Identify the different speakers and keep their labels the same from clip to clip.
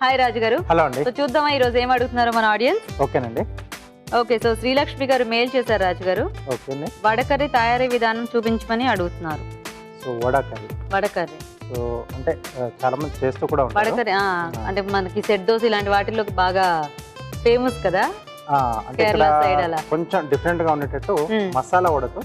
Speaker 1: Hi రాజు గారు.
Speaker 2: Hello అండి.
Speaker 1: So చూద్దామా ఈ రోజు ఏం అడుగుతున్నారో మన ఆడియన్స్.
Speaker 2: ఓకేనండి.
Speaker 1: ఓకే, సో శ్రీలక్ష్మి గారు మెయిల్ చేశారు రాజు గారు.
Speaker 2: ఓకేనే.
Speaker 1: వడకర్రీ తయారీ విధానం చూపించమని అడుగుతున్నారు.
Speaker 2: సో వడకర్రీ.
Speaker 1: వడకర్రీ
Speaker 2: సో అంటే చాలా మంది చేస్తూ కూడా ఉంటారు.
Speaker 1: వడకర్రీ అంటే మనకి సెట్ దోశ ఇలాంటి వాటిల్లో బాగా ఫేమస్ కదా
Speaker 2: అంటే
Speaker 1: కేరళ సైడ్ అలా.
Speaker 2: కొంచెం డిఫరెంట్ గా ఉండేటట్టు మసాలా వడతో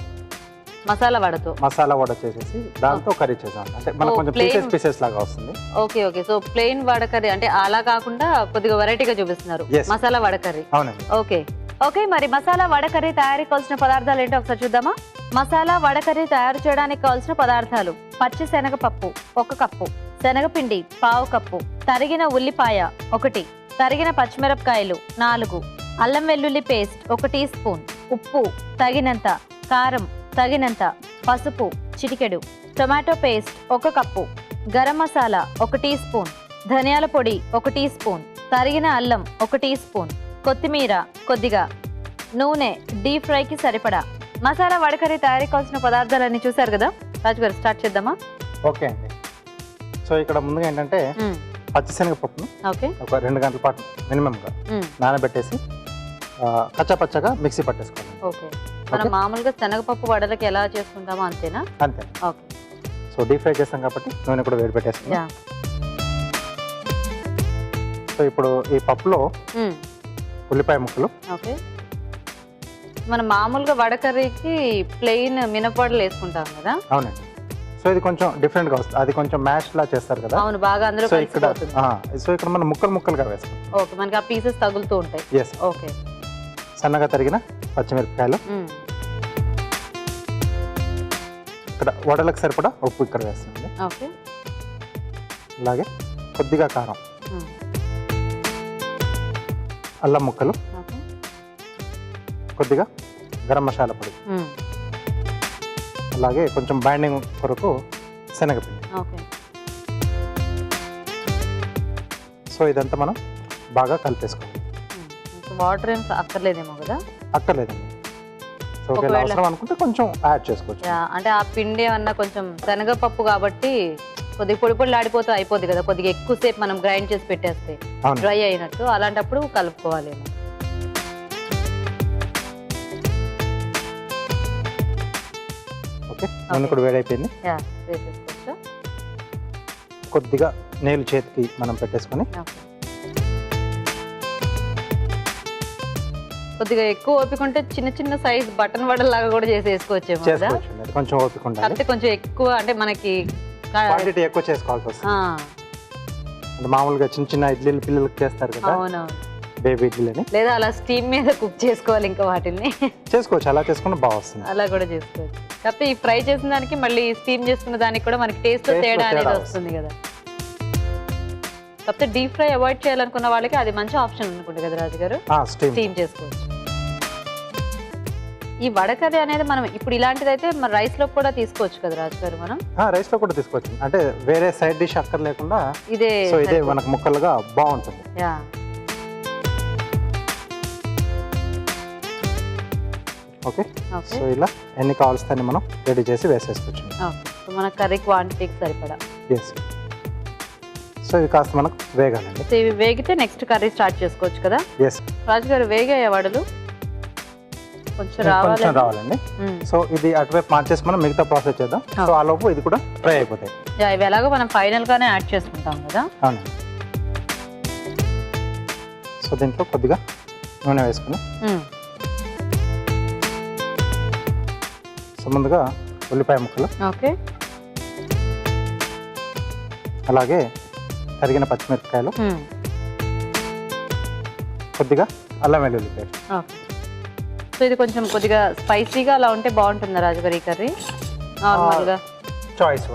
Speaker 2: మసాలా వడ చేసేసి దాంతో కర్రీ చేసాం. అంటే మనకు కొంచెం పీసెస్ లాగా వస్తుంది.
Speaker 1: ఓకే ఓకే, సో ప్లెయిన్ వడకర్రీ అంటే అలా కాకుండా కొద్దిగా వెరైటీగా చూపిస్తున్నారు. మసాలా వడకర్రీ.
Speaker 2: అవునండి.
Speaker 1: ఓకే ఓకే, మరి మసాలా వడకర్రీ తయారీకి కావాల్సిన పదార్థాలు ఏంటో ఒకసారి చూద్దామా. మసాలా వడకర్రీ తయారు చేయడానికి కావాల్సిన పదార్థాలు: పచ్చి శనగపప్పు 1 కప్పు, శనగపిండి 1/2 కప్పు, తరిగిన ఉల్లిపాయ 1, తరిగిన పచ్చిమిరపకాయలు 4, అల్లం వెల్లుల్లి పేస్ట్ 1 టీ స్పూన్, ఉప్పు తగినంత, కారం తగినంత, పసుపు చిటికెడు, tomato paste 1 cup, garam masala 1 teaspoon, ధనియాల పొడి 1 టీ స్పూన్, తరిగిన అల్లం 1 టీ స్పూన్, కొత్తిమీర కొద్దిగా, నూనె డీప్ ఫ్రైకి సరిపడా. మసాలా వడకర్రీ తయారీ కావాల్సిన పదార్థాలన్నీ చూసారు కదా రాజుగారు, స్టార్ట్ చేద్దామా?
Speaker 2: ఓకే అండి. సో ఇక్కడ ముందుగా ఏంటంటే పచ్చిశనగపప్పును ఒక 2 గంటల పాటు మినిమంగా నానబెట్టేసి కచ్చాపచ్చగా మిక్సీ పట్టేసుకోవాలి.
Speaker 1: ఓకే, మనం మామూలుగా శనగపప్పు వడలకి ఎలా చేసుకుంటామో అంతేనా?
Speaker 2: అంతే.
Speaker 1: ఓకే,
Speaker 2: సో డీప్ ఫ్రై చేస్తాం కాబట్టి నూనె కూడా వేడి పెట్టేసుకుందాం. సో ఇప్పుడు ఈ పప్పులో ఉల్లిపాయ ముక్కలు.
Speaker 1: ఓకే, మనం మామూలుగా వడకర్రీకి ప్లెయిన్ మినపవడలు వేసుకుంటాం కదా.
Speaker 2: అవునండి. సో ఇది కొంచెం డిఫరెంట్ గా వస్తుంది. అది కొంచెం మ్యాష్ లా చేస్తారు కదా.
Speaker 1: అవును, బాగా అందులో కలిసిపోతుంది.
Speaker 2: సో ఇక్కడ మనం ముక్కలుగా వేస్తాం.
Speaker 1: ఓకే, మనకి ఆ పీసెస్ తగులుతూ ఉంటాయి.
Speaker 2: ఎస్.
Speaker 1: ఓకే,
Speaker 2: సన్నగా తరిగిన పచ్చిమిరపకాయలు, ఇక్కడ వడలకు సరిపడా ఉప్పు ఇక్కడ వేస్తుంది.
Speaker 1: ఓకే,
Speaker 2: అలాగే కొద్దిగా కారం, అల్లం ముక్కలు, కొద్దిగా గరం మసాలా పొడి, అలాగే కొంచెం బైండింగ్ కొరకు శనగపిండి.
Speaker 1: ఓకే,
Speaker 2: సో ఇదంతా మనం బాగా కలిపేసుకోవాలి.
Speaker 1: వాటర్ ఏం అక్కర్లేదేమో కదా?
Speaker 2: అక్కర్లేదండి. సో ఒకవేళ అవసరం అనుకుంటే కొంచెం యాడ్ చేసుకోవచ్చు.
Speaker 1: అంటే ఆ పిండి ఏమన్నా కొంచెం శనగపప్పు కాబట్టి కొద్దిగా పొడి పొడి ఆడిపోతూ అయిపోద్ది కదా, కొద్దిగా ఎక్కువసేపు మనం గ్రైండ్ చేసి పెట్టేస్తే డ్రై అయినట్టు, అలాంటప్పుడు కలుపుకోవాలేమో.
Speaker 2: ఓకే, నూనె కూడా వేడైపోయింది.
Speaker 1: వేసేసుకోవచ్చు.
Speaker 2: కొద్దిగా నీళ్ళు చేతికి మనం పెట్టేసుకొని
Speaker 1: కొద్దిగా ఎక్కువ ఓపిక ఉంటే చిన్న చిన్న సైజ్ బటన్ వడల్ లాగా కూడా చేసేసుకోవచ్చేమో కదా.
Speaker 2: కొంచెం ఓపిక ఉండాలి.
Speaker 1: అంటే కొంచెం ఎక్కువ, అంటే మనకి
Speaker 2: క్వాంటిటీ ఎక్కువ చేసుకోవాల్సి వస్తుంది. అంటే మామూలుగా చిన్న చిన్న ఇడ్లీలు పిల్లలకి చేస్తారు కదా.
Speaker 1: అవునవును,
Speaker 2: బేబీ ఇడ్లీలని.
Speaker 1: లేదా అలా స్టీమ్ మీద కుక్ చేసుకోవాలి, ఇంకా వాటిని
Speaker 2: చేసుకోవచ్చు. అలా చేసుకుంటే బాగా వస్తుంది.
Speaker 1: అలా కూడా చేసుకోవచ్చు. కాకపోతే ఈ ఫ్రై చేసిన దానికి మళ్ళీ స్టీమ్ చేసుకున్న దానికి కూడా మనకి టేస్ట్ తేడా అనేది వస్తుంది కదా. కాకపోతే డీప్ ఫ్రై అవాయిడ్ చేయాలనుకున్న వాళ్ళకి అది మంచి ఆప్షన్ అనుకుంటుంది కదా రాజు గారు, స్టీమ్ చేసుకోవచ్చు. ఈ వడకర్రీ అనేది మనం ఇప్పుడు ఇలాంటిది అయితే మన రైస్ లో కూడా తీసుకోవచ్చు కదా రాజు గారు. మనం
Speaker 2: రైస్ లో కూడా తీసుకోవచ్చు. అంటే వేరే సైడ్ డిష్ అక్కర్ లేకుండా ఇదే మనకు ముక్కలుగా బాగుంటుంది. ఓకే, సో ఇలా ఎన్ని కావాల్సిన మనం రెడీ చేసి వేసేసుకోవచ్చు.
Speaker 1: మన కర్రీ క్వాంటిటీకి సరిపడా.
Speaker 2: ఎస్. సో ఇవి కాస్త మనకు వేగాలండి.
Speaker 1: ఇవి వేగితే నెక్స్ట్ కర్రీ స్టార్ట్ చేసుకోవచ్చు కదా.
Speaker 2: ఎస్.
Speaker 1: రాజు గారు, వేగాయ వడలు? కొంచెం
Speaker 2: రావాలండి. సో ఇది అటువైపు మార్చేసి మనం మిగతా ప్రాసెస్ చేద్దాం. సో ఆ లోపు ఇది కూడా ఫ్రై అయిపోతాయి.
Speaker 1: ఇవి ఎలాగో మనం ఫైనల్ గానే యాడ్ చేసుకుంటాం కదా.
Speaker 2: అవునండి. సో దీంట్లో కొద్దిగా నూనె వేసుకుని, సో ముందుగా ఉల్లిపాయ ముక్కలు,
Speaker 1: ఓకే,
Speaker 2: అలాగే తరిగిన పచ్చిమిరపకాయలు, కొద్దిగా అల్లం వెల్లుల్లి పేస్ట్.
Speaker 1: సో ఇది కొంచెం కొద్దిగా స్పైసీగా అలా ఉంటే బాగుంటుందా రాజుగారు ఈ కర్రీ? నార్మల్గా
Speaker 2: చాయిస్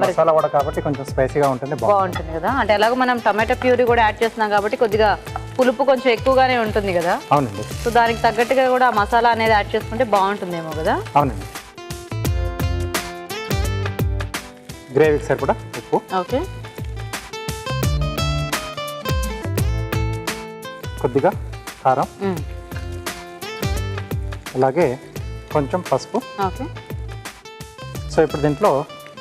Speaker 2: మసాలా వడ కాబట్టి కొంచెం స్పైసీగా ఉంటుంది,
Speaker 1: బాగుంటుంది కదా. అంటే ఎలాగో మనం టమాటో ప్యూరీ కూడా యాడ్ చేస్తున్నాం కాబట్టి కొద్దిగా పులుపు కొంచెం ఎక్కువగానే ఉంటుంది కదా.
Speaker 2: అవునండి.
Speaker 1: సో దానికి తగ్గట్టుగా కూడా మసాలా అనేది యాడ్ చేసుకుంటే బాగుంటుందేమో కదా.
Speaker 2: అవునండి. గ్రేవీకి సరిపడా ఉప్పు,
Speaker 1: ఓకే,
Speaker 2: కొద్దిగా కారం, అలాగే కొంచెం పసుపు.
Speaker 1: ఓకే,
Speaker 2: సో ఇప్పుడు దీంట్లో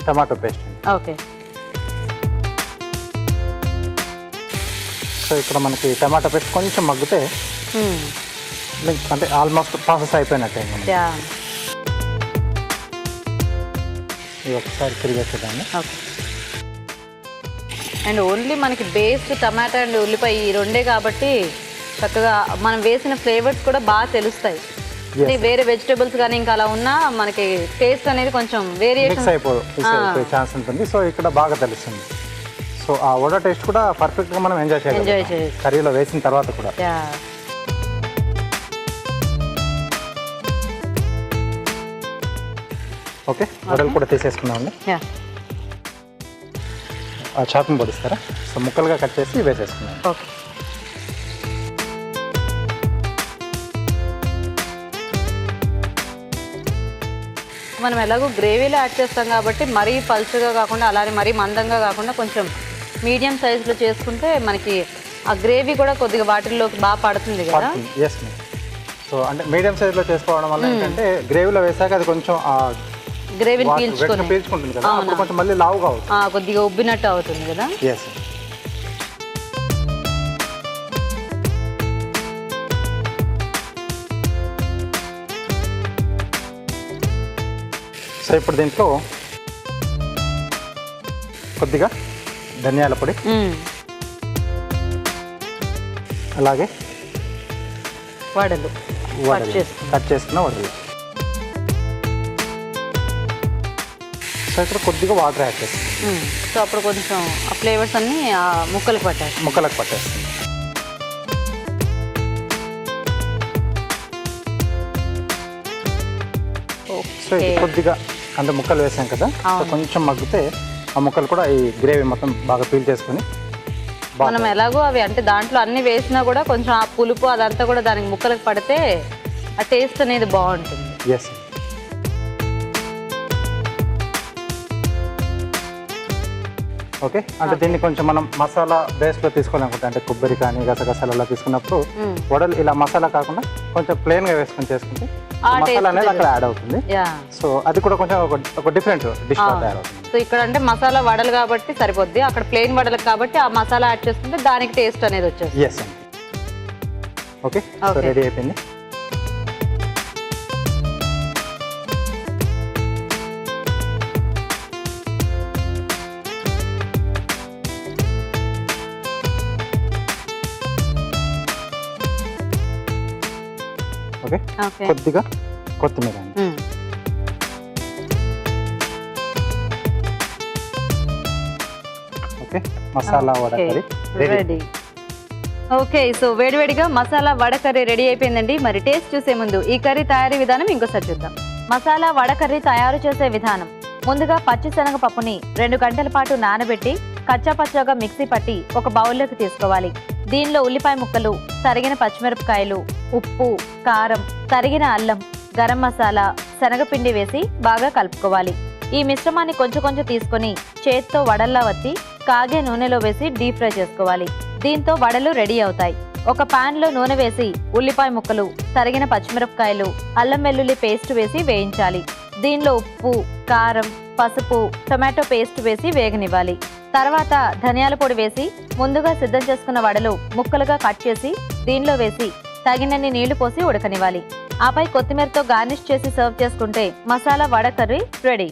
Speaker 2: టమాటో పేస్ట్.
Speaker 1: ఓకే,
Speaker 2: ఇక్కడ మనకి టమాటా పేస్ట్ కొంచెం మగ్గితే అంటే ఆల్మోస్ట్ ప్రాసెస్ అయిపోయినట్టే ఇంకా మనకి.
Speaker 1: యా
Speaker 2: ఇది ఒకసారి తిరిగేసేదాన్ని.
Speaker 1: ఓకే. అండ్ ఓన్లీ మనకి బేస్ టమాటా అండ్ ఉల్లిపాయ ఈ రెండే కాబట్టి చక్కగా మనం వేసిన ఫ్లేవర్స్ కూడా బాగా తెలుస్తాయి. అంటే వేరే వెజిటేబుల్స్ కానీ ఇంకా అలా ఉన్నా మనకి టేస్ట్ అనేది కొంచెం వేరియేషన్
Speaker 2: మిక్స్ అయిపోయే ఛాన్స్ ఉంటుంది. సో ఇక్కడ బాగా తెలుస్తుంది. సో ఆ వడ టేస్ట్ కూడా పర్ఫెక్ట్గా మనం ఎంజాయ్ చేయాలి కర్రీలో వేసిన తర్వాత కూడా. ఓకే, వడలు కూడా తీసేసుకున్నామండి. చాపింగ్ పొడిస్తారా? సో ముక్కలుగా కట్ చేసి వేసేసుకున్నాం.
Speaker 1: ఓకే. మనం ఎలాగో గ్రేవీలో యాడ్ చేస్తాం కాబట్టి మరీ పల్చగా కాకుండా అలానే మరీ మందంగా కాకుండా కొంచెం మీడియం సైజులో చేసుకుంటే మనకి ఆ గ్రేవీ కూడా కొద్దిగా వాటిల్లోకి బాగా పడుతుంది కదా.
Speaker 2: Yes ma'am. సో అంటే మీడియం సైజులో చేసుకోవడం వల్ల ఏంటంటే గ్రేవీలో వేసాక అది కొంచెం
Speaker 1: గ్రేవీని
Speaker 2: పీల్చుకుంటుంది కదా, అప్పుడు కొంచెం మళ్ళీ లావుగా అవుతుంది,
Speaker 1: కొద్దిగా ఉబ్బినట్టు అవుతుంది కదా.
Speaker 2: ఎస్. సో ఇప్పుడు దీంట్లో కొద్దిగా ధనియాల పొడి, అలాగే
Speaker 1: వడలు
Speaker 2: కట్ చేసుకున్న వడలు. సో ఇక్కడ కొద్దిగా వాటర్ యాడ్ చేస్తాం.
Speaker 1: సో అప్పుడు కొంచెం ఆ ఫ్లేవర్స్ అన్నీ ముక్కలకు
Speaker 2: పట్టేస్తాం. సో ఇది కొద్దిగా అంటే ముక్కలు వేసాం కదా, సో కొంచెం మగ్గితే ఆ ముక్కలు కూడా ఈ గ్రేవీ మొత్తం బాగా పీల్ చేసుకొని
Speaker 1: మనం ఎలాగో అవి అంటే దాంట్లో అన్ని వేసినా కూడా కొంచెం ఆ పులుపు అదంతా కూడా దానికి ముక్కలకు పడితే ఆ టేస్ట్ అనేది బాగుంటుంది.
Speaker 2: ఎస్. ఓకే, అంటే దీన్ని కొంచెం మనం మసాలా బేస్లో తీసుకోవాలనుకుంటే అంటే కొబ్బరి కానీ గసగసాలు అలా తీసుకున్నప్పుడు వడలు ఇలా మసాలా కాకుండా కొంచెం ప్లెయిన్గా వేసుకొని చేసుకుంటే మసాలా అనేది అక్కడ యాడ్ అవుతుంది. సో అది కూడా కొంచెం ఒక డిఫరెంట్ డిష్ తయారవుతుంది.
Speaker 1: సో ఇక్కడ అంటే మసాలా వడలు కాబట్టి సరిపోద్ది, అక్కడ ప్లెయిన్ వడలకు కాబట్టి ఆ మసాలా యాడ్ చేసుకుంటే దానికి టేస్ట్ అనేది వచ్చేస్తుంది.
Speaker 2: ఎస్ అండి. ఓకే, సో రెడీ అయిపోయింది. ఓకే, కొద్దిగా కొత్తిమీర అండి. Okay, masala vada curry ready.
Speaker 1: Okay, so వేడివేడిగా మసాలా వడ కర్రీ రెడీ అయిపోయిందండి. మరి టేస్ట్ చూసే ముందు ఈ కర్రీ తయారీ విధానం ఇంకోసారి చూద్దాం. మసాలా వడ కర్రీ తయారు చేసే విధానం: ముందుగా పచ్చిశనగ పప్పుని 2 గంటల పాటు నానబెట్టి కచ్చాపచ్చాగా మిక్సీ పట్టి ఒక బౌల్లోకి తీసుకోవాలి. దీనిలో ఉల్లిపాయ ముక్కలు, తరిగిన పచ్చిమిరపకాయలు, ఉప్పు, కారం, తరిగిన అల్లం, గరం మసాలా, శనగపిండి వేసి బాగా కలుపుకోవాలి. ఈ మిశ్రమాన్ని కొంచెం కొంచెం తీసుకొని చేత్తో వడల్లా వత్తి కాగే నూనెలో వేసి డీప్ ఫ్రై చేసుకోవాలి. దీంతో వడలు రెడీ అవుతాయి. ఒక పాన్ లో నూనె వేసి ఉల్లిపాయ ముక్కలు, తరిగిన పచ్చిమిరపకాయలు, అల్లం వెల్లుల్లి పేస్ట్ వేసి వేయించాలి. దీనిలో ఉప్పు, కారం, పసుపు, టొమాటో పేస్ట్ వేసి వేగనివ్వాలి. తర్వాత ధనియాల పొడి వేసి ముందుగా సిద్ధం చేసుకున్న వడలు ముక్కలుగా కట్ చేసి దీనిలో వేసి తగినన్ని నీళ్లు పోసి ఉడకనివ్వాలి. ఆపై కొత్తిమీరతో గార్నిష్ చేసి సర్వ్ చేసుకుంటే మసాలా వడ కర్రీ రెడీ.